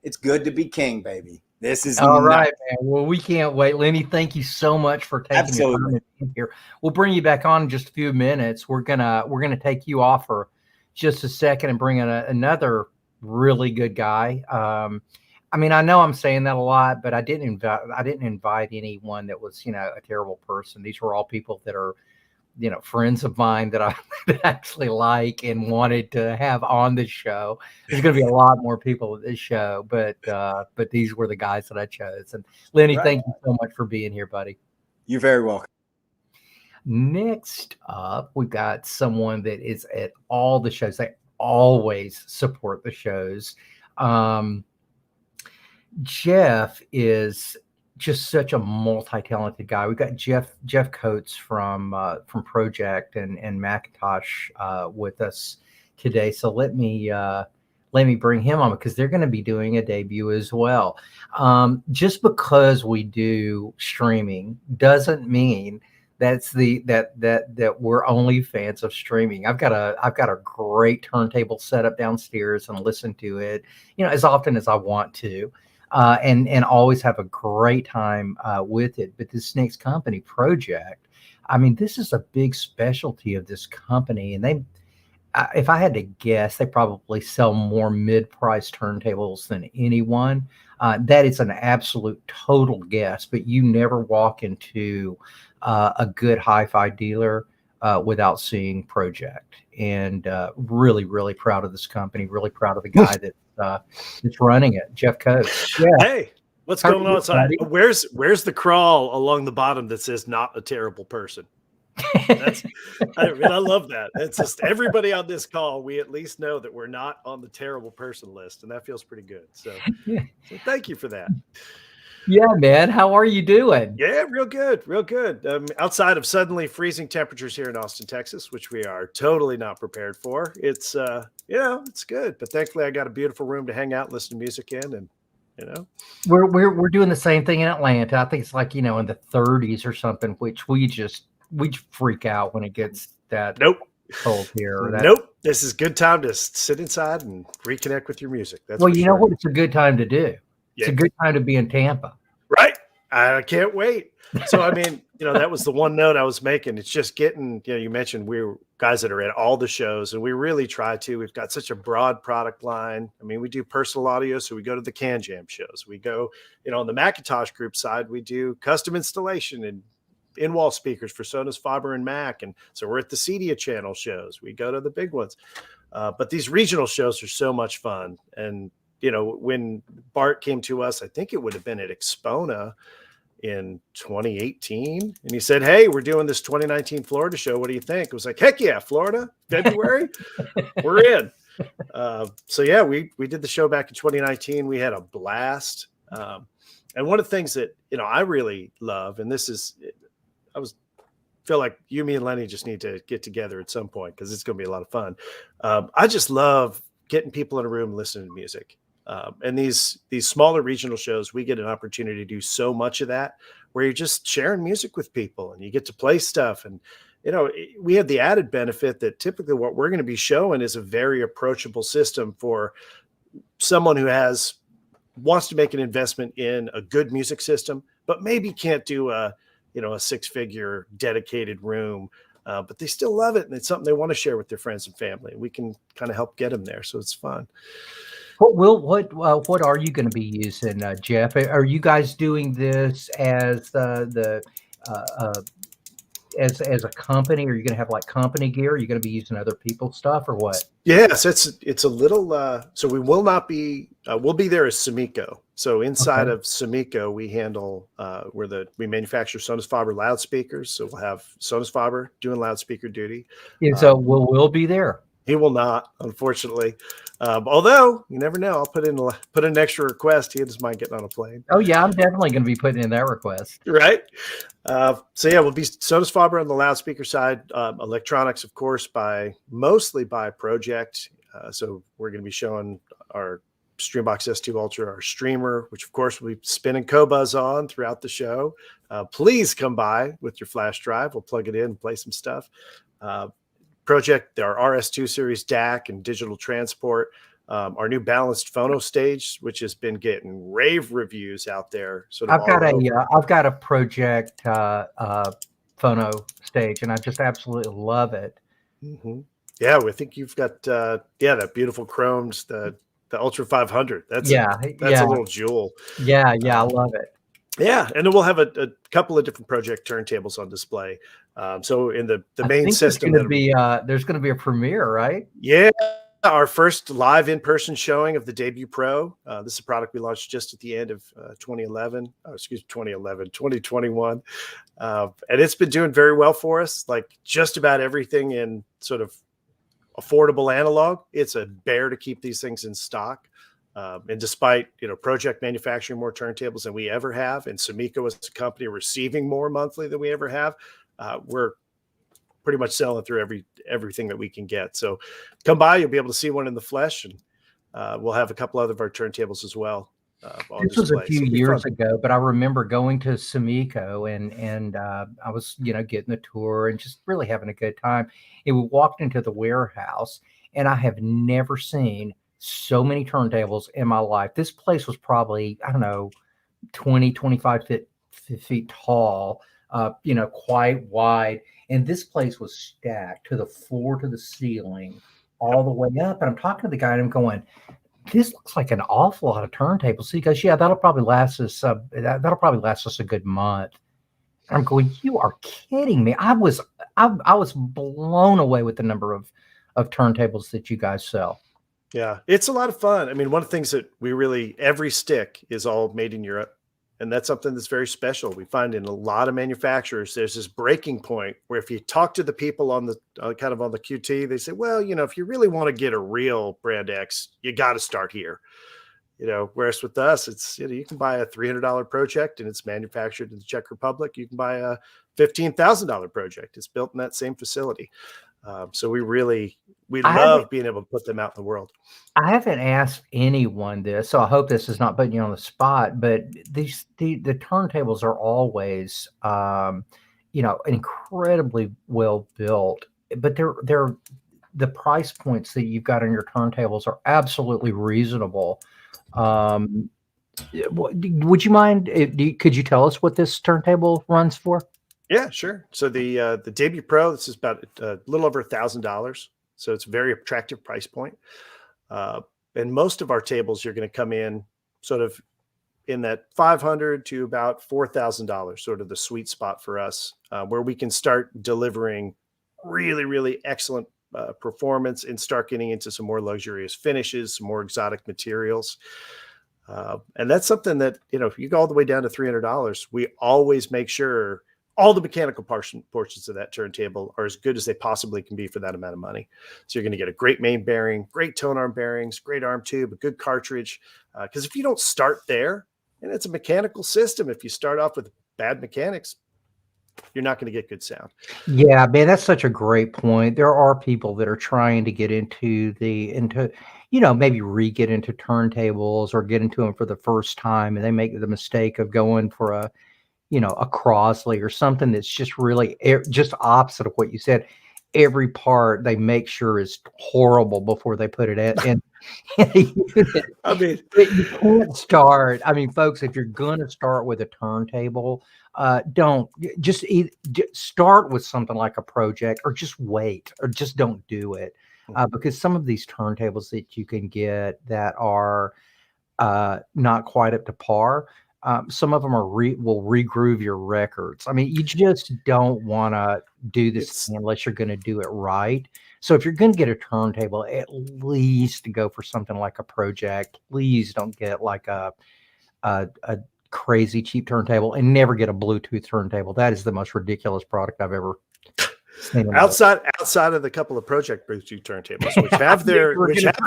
It's good to be king, baby. This is all right, man. Well, we can't wait. Lenny, thank you so much for taking your time here. We'll bring you back on in just a few minutes. We're gonna take you off for just a second and bring in another really good guy. I mean, I know I'm saying that a lot, but I didn't invite anyone that was, a terrible person. These were all people that are, friends of mine that I actually like and wanted to have on the show. There's going to be a lot more people at this show, but these were the guys that I chose. And Lenny, thank you so much for being here, buddy. You're very welcome. Next up, we've got someone that is at all the shows. They always support the shows. Jeff is just such a multi-talented guy. We've got Jeff Coates from Pro-Ject and Macintosh with us today. So let me bring him on, because they're going to be doing a debut as well. Just because we do streaming doesn't mean that we're only fans of streaming. I've got a great turntable set up downstairs and listen to it, as often as I want to. And always have a great time with it. But this next company, Pro-Ject, I mean, this is a big specialty of this company. And if I had to guess, they probably sell more mid-price turntables than anyone. That is an absolute total guess, but you never walk into a good hi-fi dealer without seeing Pro-Ject. And really, really proud of this company, really proud of the guy that's running it, Jeff Coates. Yeah. Hey, what's going on outside? Where's the crawl along the bottom that says "not a terrible person"? I love that. It's just everybody on this call, we at least know that we're not on the terrible person list, and that feels pretty good. So thank you for that. Yeah, man. How are you doing? Yeah, real good, real good. Outside of suddenly freezing temperatures here in Austin, Texas, which we are totally not prepared for. It's it's good. But thankfully, I got a beautiful room to hang out, and listen to music in, and we're doing the same thing in Atlanta. I think it's like in the 30s or something, which we freak out when it gets that cold here. Nope. This is a good time to sit inside and reconnect with your music. That's know what? It's a good time to do. It's a good time to be in Tampa. Right. I can't wait. So, I mean, that was the one note I was making. It's just getting, you mentioned we're guys that are at all the shows, and we really try to. We've got such a broad product line. I mean, we do personal audio, so we go to the Can Jam shows. We go, on the Macintosh group side, we do custom installation and in-wall speakers for Sonos, Faber, and Mac. And so we're at the Cedia channel shows. We go to the big ones. But these regional shows are so much fun. And when Bart came to us, I think it would have been at Expona in 2018. And he said, "Hey, we're doing this 2019 Florida show. What do you think?" I was like, "Heck yeah, Florida, February, we're in." We did the show back in 2019. We had a blast. And one of the things that, I really love, and this is, feel like you, me, and Lenny just need to get together at some point because it's going to be a lot of fun. I just love getting people in a room listening to music. And these smaller regional shows, we get an opportunity to do so much of that, where you're just sharing music with people and you get to play stuff. And, we have the added benefit that typically what we're going to be showing is a very approachable system for someone who wants to make an investment in a good music system, but maybe can't do a 6-figure dedicated room, but they still love it. And it's something they want to share with their friends and family. We can kind of help get them there. So it's fun. What are you going to be using, Jeff? Are you guys doing this as as a company? Are you going to have like company gear? Are you going to be using other people's stuff or what? Yes, it's a little. So we will not be. We'll be there as Semico. So inside of Semico, we handle we manufacture Sonos Faber loudspeakers. So we'll have Sonos Faber doing loudspeaker duty. And so we'll be there. He will not, unfortunately. Although you never know, I'll put in an extra request. He doesn't mind getting on a plane. Oh yeah, I'm definitely going to be putting in that request. Right. We'll be Sonos Faber on the loudspeaker side. Electronics, of course, mostly by Pro-Ject. So we're going to be showing our Streambox S2 Ultra, our streamer, which of course we'll be spinning Qobuz on throughout the show. Please come by with your flash drive. We'll plug it in and play some stuff. Pro-Ject, our RS2 series DAC and digital transport, our new balanced phono stage, which has been getting rave reviews out there. I've got a Pro-Ject phono stage, and I just absolutely love it. Mm-hmm. Yeah, I think you've got that beautiful chromed the Ultra 500. That's a little jewel. Yeah, I love it. Yeah, and then we'll have a couple of different Pro-Ject turntables on display. So in the main system, there's going to be a premiere, right? Yeah, our first live in-person showing of the Debut Pro. This is a product we launched just at the end of 2021. And it's been doing very well for us, like just about everything in sort of affordable analog. It's a bear to keep these things in stock. And despite, Pro-Ject manufacturing more turntables than we ever have, and Semico as a company receiving more monthly than we ever have, we're pretty much selling through everything that we can get. So come by, you'll be able to see one in the flesh, and we'll have a couple other of our turntables as well. This was a few years ago, but I remember going to Semico and I was, getting the tour and just really having a good time. And we walked into the warehouse, and I have never seen so many turntables in my life. This place was probably, 20, 25 feet tall, quite wide. And this place was stacked to the floor, to the ceiling, all the way up. And I'm talking to the guy and I'm going, this looks like an awful lot of turntables. So he goes, yeah, that'll probably last us a good month. And I'm going, you are kidding me. I was blown away with the number of turntables that you guys sell. Yeah, it's a lot of fun. I mean, one of the things that every stick is all made in Europe. And that's something that's very special. We find in a lot of manufacturers, there's this breaking point where if you talk to the people on the kind of on the QT, they say, well, if you really want to get a real brand X, you got to start here. Whereas with us, it's, you can buy a $300 Pro-Ject and it's manufactured in the Czech Republic. You can buy a $15,000 Pro-Ject. It's built in that same facility. So we love being able to put them out in the world. I haven't asked anyone this, so I hope this is not putting you on the spot, but the turntables are always, incredibly well built, but they're the price points that you've got on your turntables are absolutely reasonable. Would you mind? Could you tell us what this turntable runs for? Yeah, sure. So the Debut Pro, this is about a little over $1,000. So it's a very attractive price point. And most of our tables, you're going to come in sort of in that $500 to about $4,000, sort of the sweet spot for us, where we can start delivering really, really excellent performance and start getting into some more luxurious finishes, some more exotic materials. And that's something that, if you go all the way down to $300, we always make sure all the mechanical portions of that turntable are as good as they possibly can be for that amount of money. So you're going to get a great main bearing, great tone arm bearings, great arm tube, a good cartridge. Because if you don't start there, and it's a mechanical system, if you start off with bad mechanics, you're not going to get good sound. Yeah, man, that's such a great point. There are people that are trying to get into maybe get into turntables or get into them for the first time, and they make the mistake of going for a Crosley or something that's just really just opposite of what you said. Every part they make sure is horrible before they put it in. I mean, you can't start. I mean, folks, if you're going to start with a turntable, don't just start with something like a Pro-Ject, or just wait, or just don't do it, because some of these turntables that you can get that are not quite up to par. Some of them will regroove your records. I mean, you just don't want to do this unless you're going to do it right. So if you're going to get a turntable, at least go for something like a Pro-Ject. Please don't get like a crazy cheap turntable, and never get a Bluetooth turntable. That is the most ridiculous product I've ever seen. Outside of the couple of Pro-Ject Bluetooth turntables, which have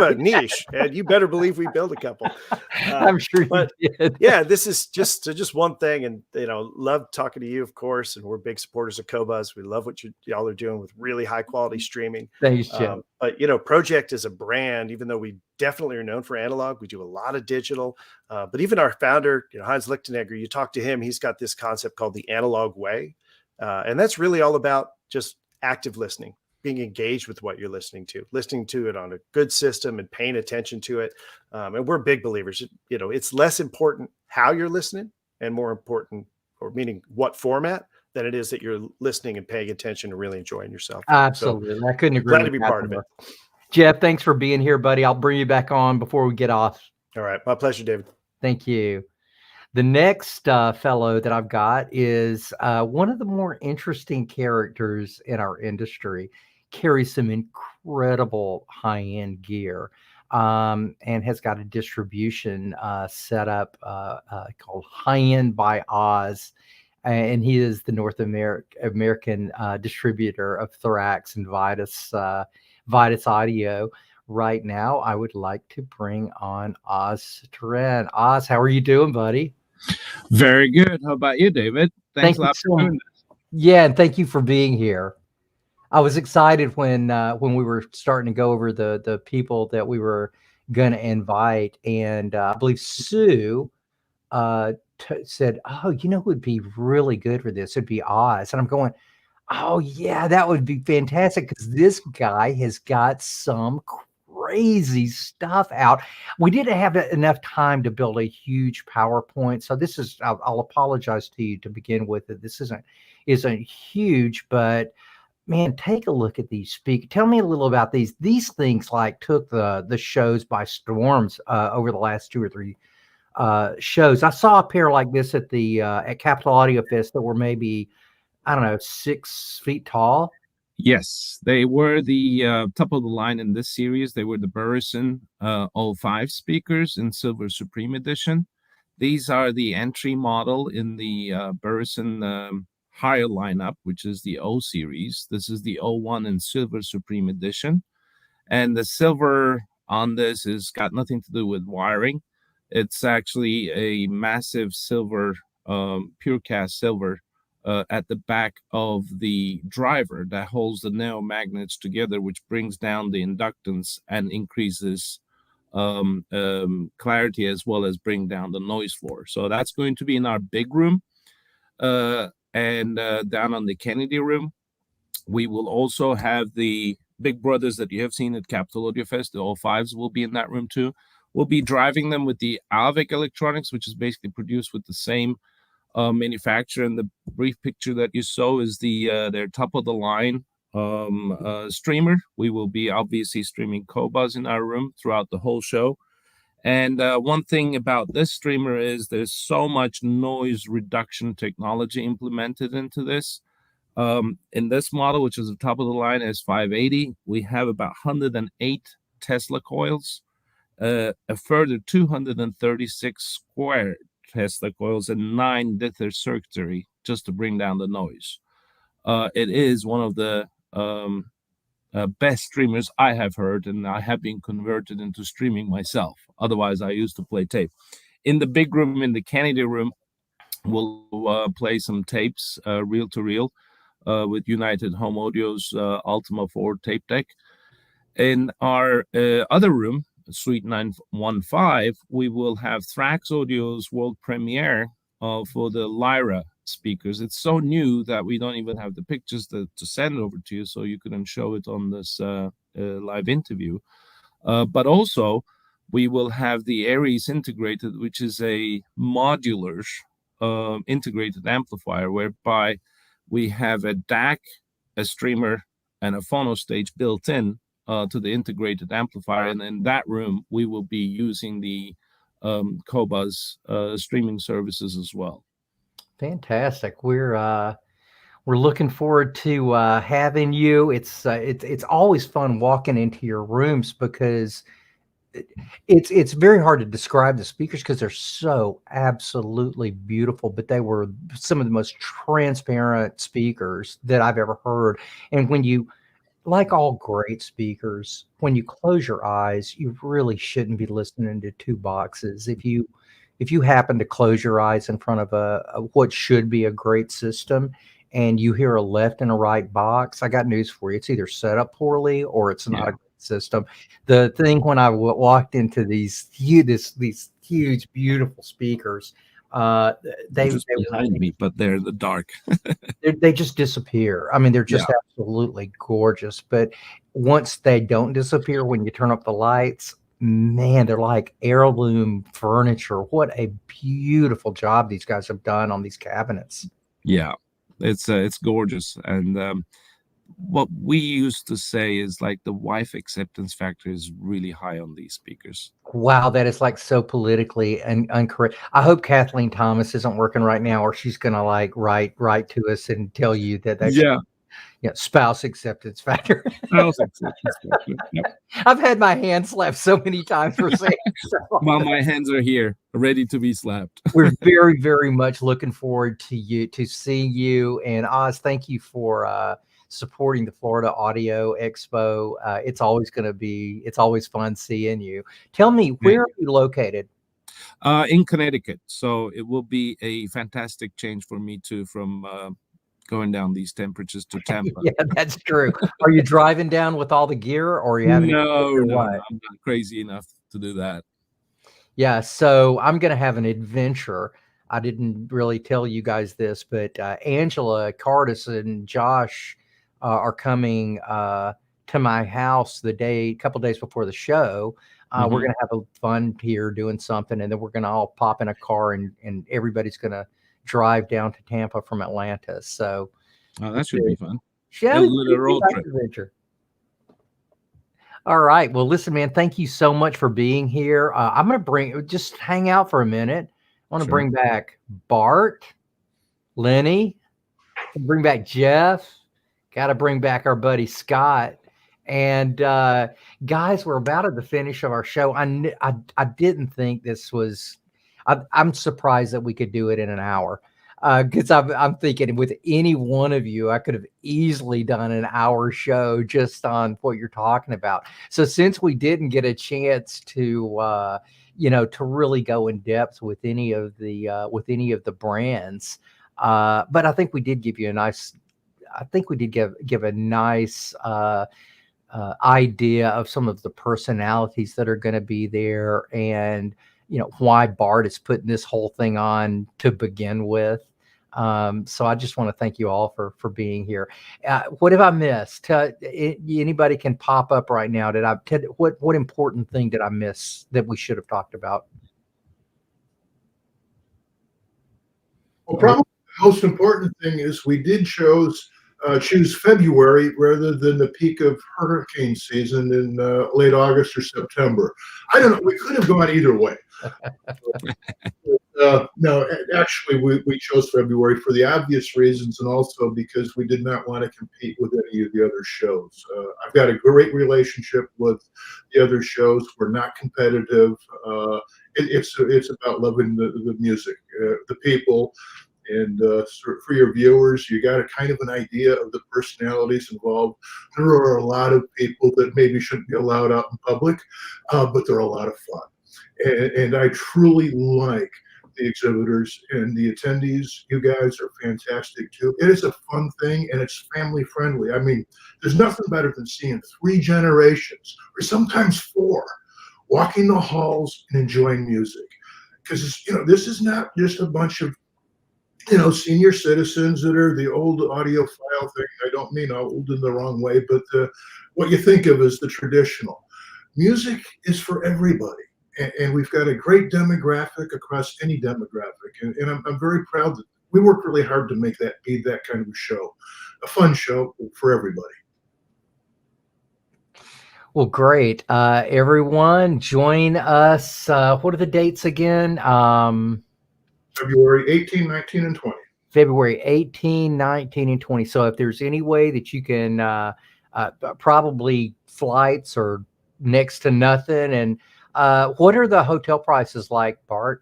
a niche, and you better believe we build a couple. I'm sure you did. Yeah, this is just one thing, and love talking to you, of course, and we're big supporters of Qobuz. We love what y'all are doing with really high quality streaming. Thanks, Jim. But Pro-Ject is a brand, even though we definitely are known for analog, we do a lot of digital. But even our founder, Heinz Lichtenegger, you talk to him, he's got this concept called the analog way. And that's really all about just active listening, being engaged with what you're listening to it on a good system and paying attention to it. And we're big believers, it's less important how you're listening and more important, or meaning what format, than it is that you're listening and paying attention and really enjoying yourself. Absolutely. So, I couldn't agree. Glad to be part of it. Jeff, thanks for being here, buddy. I'll bring you back on before we get off. All right. My pleasure, David. Thank you. The next fellow that I've got is one of the more interesting characters in our industry. Carries some incredible high-end gear, and has got a distribution set up called High End by Oz. And he is the North American distributor of Thorax and Vitus Audio. Right now, I would like to bring on Oz Turan. Oz, how are you doing, buddy? Very good. How about you, David? Thanks a lot for doing this. Yeah, and thank you for being here. I was excited when we were starting to go over the people that we were going to invite, and I believe Sue said, "Oh, who would be really good for this? It'd be Oz." And I'm going, "Oh yeah, that would be fantastic," because this guy has got some crazy stuff out. We didn't have enough time to build a huge PowerPoint, so this is. I'll apologize to you to begin with. That this isn't huge, but man, take a look at these speakers. Tell me a little about these. These things like took the shows by storms over the last 2 or 3 shows. I saw a pair like this at the at Capitol Audio Fest that were maybe, I don't know, 6 feet tall. Yes, they were the top of the line in this series. They were the Burson 05 speakers in Silver Supreme Edition. These are the entry model in the Burson higher lineup, which is the O series. This is the 01 in Silver Supreme Edition. And the silver on this has got nothing to do with wiring. It's actually a massive silver, pure cast silver at the back of the driver that holds the neomagnets together, which brings down the inductance and increases clarity, as well as bring down the noise floor. So that's going to be in our big room. And down on the Kennedy room, we will also have the big brothers that you have seen at Capitol Audio Fest. The 05s will be in that room too. We'll be driving them with the Alvik electronics, which is basically produced with the same manufacturer. And the brief picture that you saw is their top of the line streamer. We will be obviously streaming Qobuz in our room throughout the whole show. And one thing about this streamer is there's so much noise reduction technology implemented into this. In this model, which is the top of the line S580, we have about 108 Tesla coils, a further 236 square Tesla coils, and 9 dither circuitry just to bring down the noise. It is one of the best streamers I have heard, and I have been converted into streaming myself. Otherwise, I used to play tape. In the big room, in the Kennedy room, we'll play some tapes, reel-to-reel, with United Home Audio's Ultima 4 tape deck. In our other room, Suite 915, we will have Thrax Audio's world premiere for the Lyra speakers. It's so new that we don't even have the pictures to send over to you, so you couldn't show it on this live interview. But also, we will have the Aries Integrated, which is a modular integrated amplifier, whereby we have a DAC, a streamer, and a phono stage built in to the integrated amplifier. And in that room, we will be using the Qobuz streaming services as well. Fantastic. We're looking forward to having you. It's always fun walking into your rooms because it's very hard to describe the speakers because they're so absolutely beautiful, but they were some of the most transparent speakers that I've ever heard. And when you, like all great speakers, when you close your eyes, you really shouldn't be listening to two boxes. If you happen to close your eyes in front of a what should be a great system and you hear a left and a right box, I got news for you. It's either set up poorly or it's not a great system. The thing when I walked into these huge, beautiful speakers, they just behind me, but they're in the dark. they just disappear. I mean, they're just absolutely gorgeous. But once they don't disappear, when you turn up the lights, man, they're like heirloom furniture. What a beautiful job these guys have done on these cabinets. Yeah, it's gorgeous. And what we used to say is like the wife acceptance factor is really high on these speakers. Wow, that is like so politically incorrect. I hope Kathleen Thomas isn't working right now, or she's gonna like write to us and tell you that that's spouse acceptance factor. Spouse acceptance factor. Yep. I've had my hand slapped so many times for saying so. Well, my hands are here, ready to be slapped. We're very, very much looking forward to seeing you. And Oz, thank you for supporting the Florida Audio Expo. It's always fun seeing you. Tell me, where are you located? In Connecticut. So it will be a fantastic change for me too, from going down these temperatures to Tampa. Yeah, that's true. Are you driving down with all the gear, or are you having No, I'm not crazy enough to do that. Yeah, so I'm going to have an adventure. I didn't really tell you guys this, but Angela, Cardis, and Josh are coming to my house a couple days before the show. We're going to have a fun here doing something, and then we're going to all pop in a car, and everybody's going to drive down to Tampa from Atlanta. So that should be fun. Yeah, a little road trip. Adventure. All right. Well, listen, man, thank you so much for being here. I'm going to just hang out for a minute. I want to bring back Bart, Lenny, bring back Jeff. Got to bring back our buddy Scott. And guys, we're about at the finish of our show. I didn't think this was. I'm surprised that we could do it in an hour. Because I'm thinking with any one of you, I could have easily done an hour show just on what you're talking about. So since we didn't get a chance to, to really go in depth with any of the brands, but I think we did give you a nice. I think we did give a nice idea of some of the personalities that are going to be there, and why Bart is putting this whole thing on to begin with. So I just want to thank you all for being here. What have I missed? Anybody can pop up right now. What important thing did I miss that we should have talked about? Well, probably the most important thing is we did choose February rather than the peak of hurricane season in late August or September. I don't know. We could have gone either way. No, actually, we chose February for the obvious reasons, and also because we did not want to compete with any of the other shows. I've got a great relationship with the other shows. We're not competitive. It's about loving the music, the people. And for your viewers, you got a kind of an idea of the personalities involved. There are a lot of people that maybe shouldn't be allowed out in public, but they're a lot of fun. And I truly like the exhibitors and the attendees. You guys are fantastic too. It is a fun thing, and it's family friendly. I mean, there's nothing better than seeing 3 generations, or sometimes 4, walking the halls and enjoying music. Because this is not just a bunch of senior citizens that are the old audiophile thing. I don't mean old in the wrong way, but what you think of as the traditional. Music is for everybody. And we've got a great demographic across any demographic. And I'm very proud that we worked really hard to make that be that kind of a show, a fun show for everybody. Well, great. Everyone, join us. What are the dates again? February 18, 19, and 20. February 18, 19, and 20. So if there's any way that you can probably flights or next to nothing. And what are the hotel prices like, Bart?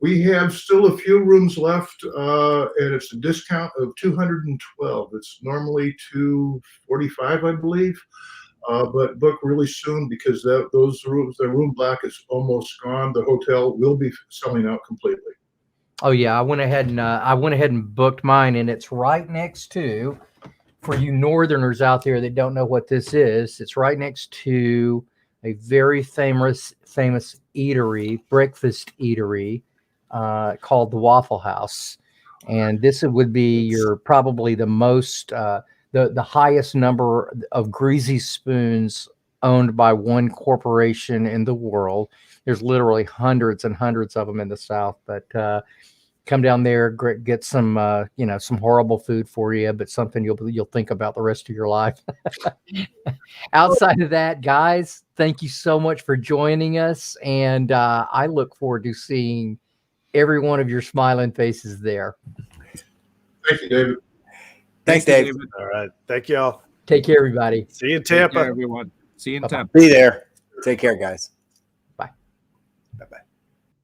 We have still a few rooms left, and it's a discount of $212. It's normally $245, I believe. But book really soon, because those rooms, the room block is almost gone. The hotel will be selling out completely. Oh yeah, I went ahead and booked mine, and it's right next to, for you Northerners out there that don't know what this is, it's right next to a very famous eatery, breakfast eatery, called the Waffle House, and this would be probably the most the highest number of greasy spoons owned by one corporation in the world. There's literally hundreds and hundreds of them in the South, but come down there, get some some horrible food for you, but something you'll think about the rest of your life. Outside of that, guys, thank you so much for joining us, and I look forward to seeing every one of your smiling faces there. Thank you, David. Thanks, Dave. All right. Thank you all. Take care, everybody. See you in Tampa. Take care, everyone. See you in Tampa. Be there. Take care, guys.